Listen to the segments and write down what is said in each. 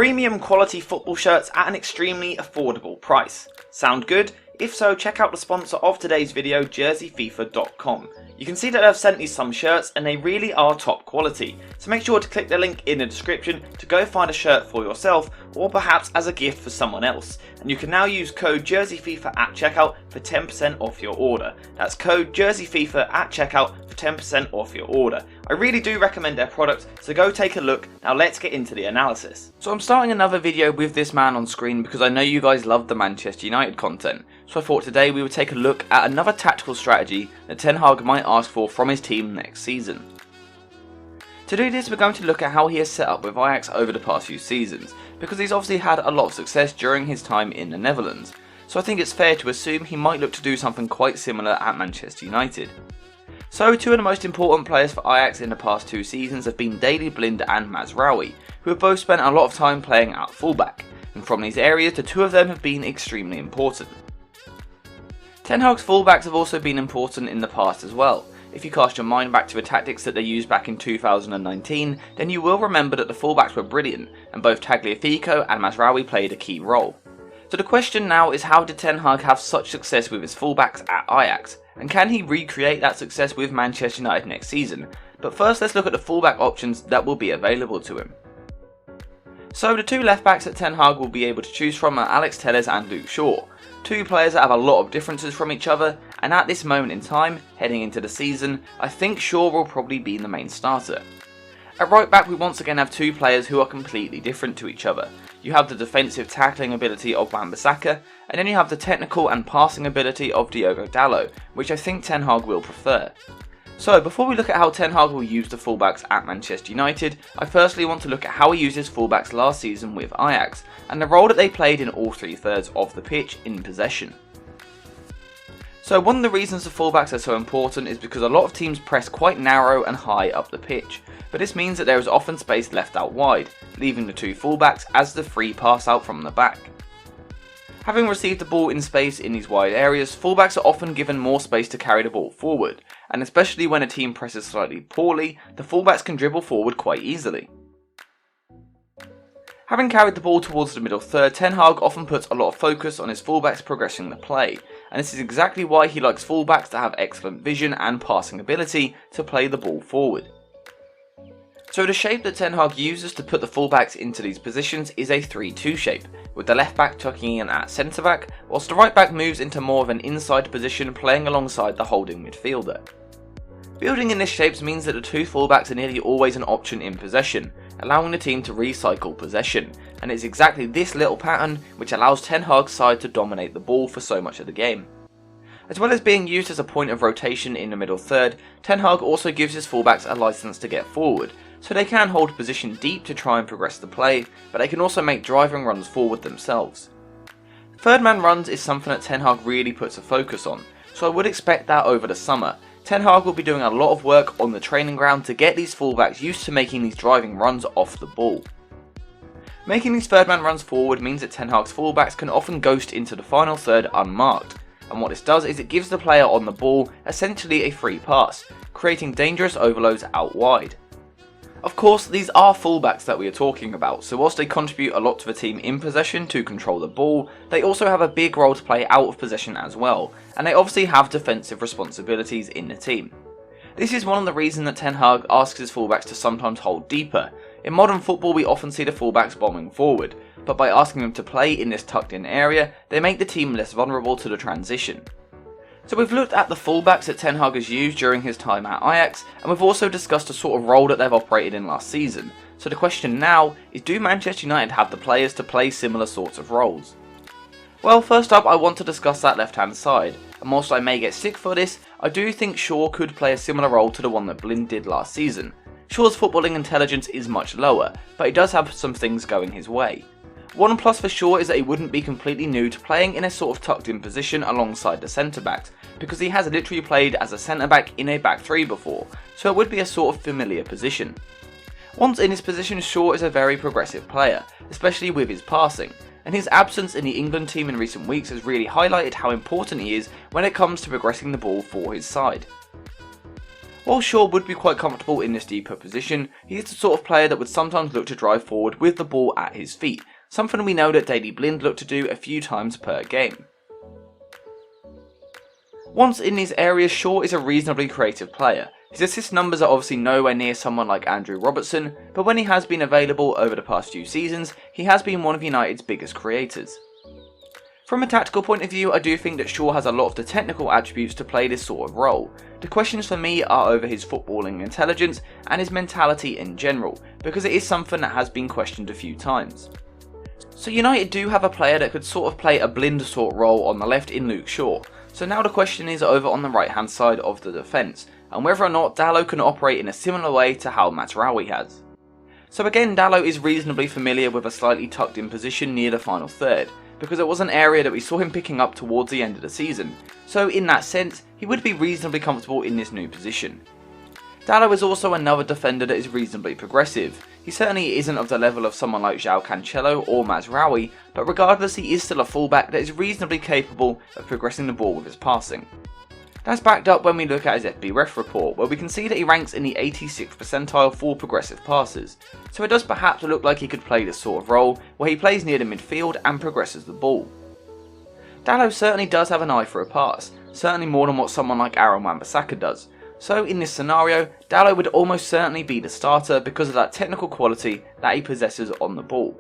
Premium quality football shirts at an extremely affordable price. Sound good? If so, check out the sponsor of today's video, jerseyfifa.com. You can see that I've sent you some shirts and they really are top quality, so make sure to click the link in the description to go find a shirt for yourself or perhaps as a gift for someone else. And you can now use code jerseyfifa at checkout for 10% off your order. That's code jerseyfifa at checkout for 10% off your order. I really do recommend their product, so go take a look. Now let's get into the analysis. So I'm starting another video with this man on screen because I know you guys love the Manchester United content. So I thought today we would take a look at another tactical strategy that Ten Hag might ask for from his team next season. To do this, we're going to look at how he has set up with Ajax over the past few seasons, because he's obviously had a lot of success during his time in the Netherlands. So I think it's fair to assume he might look to do something quite similar at Manchester United. So two of the most important players for Ajax in the past 2 seasons have been Daley Blind and Mazraoui, who have both spent a lot of time playing at fullback, and from these areas the two of them have been extremely important. Ten Hag's fullbacks have also been important in the past as well. If you cast your mind back to the tactics that they used back in 2019, then you will remember that the fullbacks were brilliant, and both Tagliafico and Mazraoui played a key role. So the question now is, how did Ten Hag have such success with his fullbacks at Ajax, and can he recreate that success with Manchester United next season? But first let's look at the fullback options that will be available to him. So the two left backs that Ten Hag will be able to choose from are Alex Telles and Luke Shaw. Two players that have a lot of differences from each other, and at this moment in time, heading into the season, I think Shaw will probably be the main starter. At right back we once again have two players who are completely different to each other. You have the defensive tackling ability of Wan-Bissaka, and then you have the technical and passing ability of Diogo Dalot, which I think Ten Hag will prefer. So before we look at how Ten Hag will use the fullbacks at Manchester United, I firstly want to look at how he used his fullbacks last season with Ajax, and the role that they played in all 3/3 of the pitch in possession. So one of the reasons the fullbacks are so important is because a lot of teams press quite narrow and high up the pitch, but this means that there is often space left out wide, leaving the two fullbacks as the free pass out from the back. Having received the ball in space in these wide areas, fullbacks are often given more space to carry the ball forward, and especially when a team presses slightly poorly, the fullbacks can dribble forward quite easily. Having carried the ball towards the middle third, Ten Hag often puts a lot of focus on his fullbacks progressing the play, and this is exactly why he likes fullbacks that have excellent vision and passing ability to play the ball forward. So the shape that Ten Hag uses to put the fullbacks into these positions is a 3-2 shape, with the left back tucking in at centre back, whilst the right back moves into more of an inside position playing alongside the holding midfielder. Building in this shape means that the two fullbacks are nearly always an option in possession, allowing the team to recycle possession, and it's exactly this little pattern which allows Ten Hag's side to dominate the ball for so much of the game. As well as being used as a point of rotation in the middle third, Ten Hag also gives his fullbacks a license to get forward, so they can hold position deep to try and progress the play, but they can also make driving runs forward themselves. Third man runs is something that Ten Hag really puts a focus on, so I would expect that over the summer. Ten Hag will be doing a lot of work on the training ground to get these fullbacks used to making these driving runs off the ball. Making these third man runs forward means that Ten Hag's fullbacks can often ghost into the final third unmarked, and what this does is it gives the player on the ball essentially a free pass, creating dangerous overloads out wide. Of course, these are fullbacks that we are talking about, so whilst they contribute a lot to the team in possession to control the ball, they also have a big role to play out of possession as well, and they obviously have defensive responsibilities in the team. This is one of the reasons that Ten Hag asks his fullbacks to sometimes hold deeper. In modern football we often see the fullbacks bombing forward, but by asking them to play in this tucked in area, they make the team less vulnerable to the transition. So we've looked at the fullbacks that Ten Hag has used during his time at Ajax, and we've also discussed the sort of role that they've operated in last season. So the question now is, do Manchester United have the players to play similar sorts of roles? Well, first up I want to discuss that left hand side, and whilst I may get sick for this, I do think Shaw could play a similar role to the one that Blind did last season. Shaw's footballing intelligence is much lower, but he does have some things going his way. One plus for Shaw is that he wouldn't be completely new to playing in a sort of tucked in position alongside the centre backs, because he has literally played as a centre back in a back three before, so it would be a sort of familiar position. Once in his position, Shaw is a very progressive player, especially with his passing, and his absence in the England team in recent weeks has really highlighted how important he is when it comes to progressing the ball for his side. While Shaw would be quite comfortable in this deeper position, he is the sort of player that would sometimes look to drive forward with the ball at his feet, something we know that Daley Blind looked to do a few times per game. Once in these areas, Shaw is a reasonably creative player. His assist numbers are obviously nowhere near someone like Andrew Robertson, but when he has been available over the past few seasons, he has been one of United's biggest creators. From a tactical point of view, I do think that Shaw has a lot of the technical attributes to play this sort of role. The questions for me are over his footballing intelligence and his mentality in general, because it is something that has been questioned a few times. So United do have a player that could sort of play a Blind sort role on the left in Luke Shaw. So now the question is over on the right hand side of the defence, and whether or not Dalot can operate in a similar way to how Mazraoui has. So again, Dalot is reasonably familiar with a slightly tucked in position near the final third, because it was an area that we saw him picking up towards the end of the season, so in that sense, he would be reasonably comfortable in this new position. Dalot is also another defender that is reasonably progressive. He certainly isn't of the level of someone like João Cancelo or Mazraoui, but regardless he is still a fullback that is reasonably capable of progressing the ball with his passing. That's backed up when we look at his FBref report, where we can see that he ranks in the 86th percentile for progressive passes, so it does perhaps look like he could play this sort of role, where he plays near the midfield and progresses the ball. Dalot certainly does have an eye for a pass, certainly more than what someone like Aaron Wan-Bissaka does, so in this scenario, Dalot would almost certainly be the starter because of that technical quality that he possesses on the ball.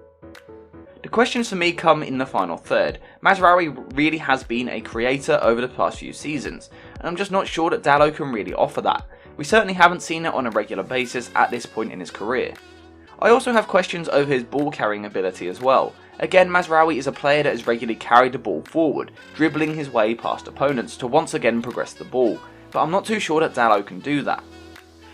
The questions for me come in the final third. Mazraoui really has been a creator over the past few seasons, and I'm just not sure that Dalot can really offer that. We certainly haven't seen it on a regular basis at this point in his career. I also have questions over his ball carrying ability as well. Again, Mazraoui is a player that has regularly carried the ball forward, dribbling his way past opponents to once again progress the ball, but I'm not too sure that Dalot can do that.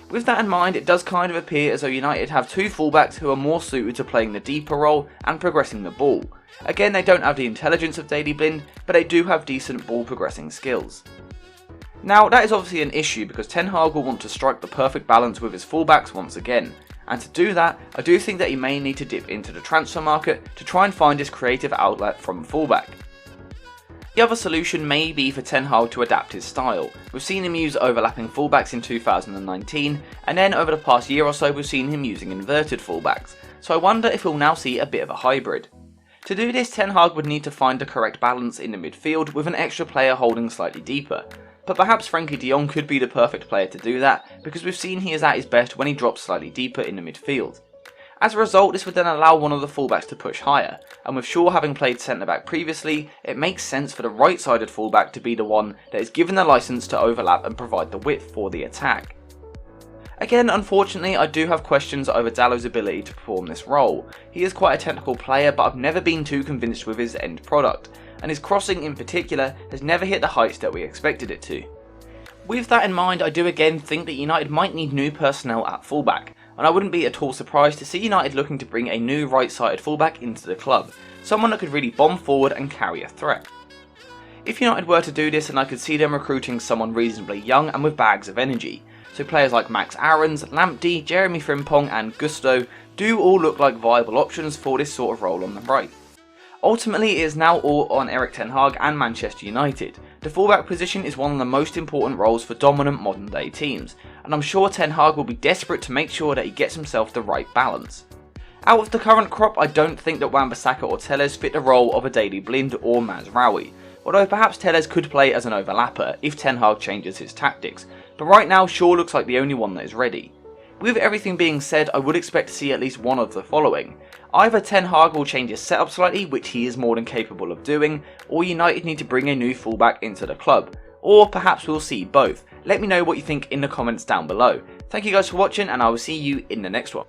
With that in mind, it does kind of appear as though United have two fullbacks who are more suited to playing the deeper role and progressing the ball. Again, they don't have the intelligence of Daley Blind, but they do have decent ball progressing skills. Now, that is obviously an issue because Ten Hag will want to strike the perfect balance with his fullbacks once again, and to do that, I do think that he may need to dip into the transfer market to try and find his creative outlet from fullback. The other solution may be for Ten Hag to adapt his style. We've seen him use overlapping fullbacks in 2019, and then over the past year or so we've seen him using inverted fullbacks, so I wonder if we'll now see a bit of a hybrid. To do this, Ten Hag would need to find the correct balance in the midfield with an extra player holding slightly deeper, but perhaps Frenkie de Jong could be the perfect player to do that because we've seen he is at his best when he drops slightly deeper in the midfield. As a result, this would then allow one of the fullbacks to push higher, and with Shaw having played centre-back previously, it makes sense for the right-sided fullback to be the one that is given the licence to overlap and provide the width for the attack. Again, unfortunately, I do have questions over Dalot's ability to perform this role. He is quite a technical player, but I've never been too convinced with his end product, and his crossing in particular has never hit the heights that we expected it to. With that in mind, I do again think that United might need new personnel at fullback, and I wouldn't be at all surprised to see United looking to bring a new right-sided fullback into the club, someone that could really bomb forward and carry a threat. If United were to do this, then I could see them recruiting someone reasonably young and with bags of energy, so players like Max Aarons, Lamptey, Jeremy Frimpong and Gusto do all look like viable options for this sort of role on the right. Ultimately, it is now all on Erik ten Hag and Manchester United. The fullback position is one of the most important roles for dominant modern day teams, and I'm sure Ten Hag will be desperate to make sure that he gets himself the right balance. Out of the current crop, I don't think that Wan-Bissaka or Telles fit the role of a Daley Blind or Mazraoui, although perhaps Telles could play as an overlapper if Ten Hag changes his tactics, but right now Shaw looks like the only one that is ready. With everything being said, I would expect to see at least one of the following. Either Ten Hag will change his setup slightly, which he is more than capable of doing, or United need to bring a new fullback into the club. Or perhaps we'll see both. Let me know what you think in the comments down below. Thank you guys for watching, and I will see you in the next one.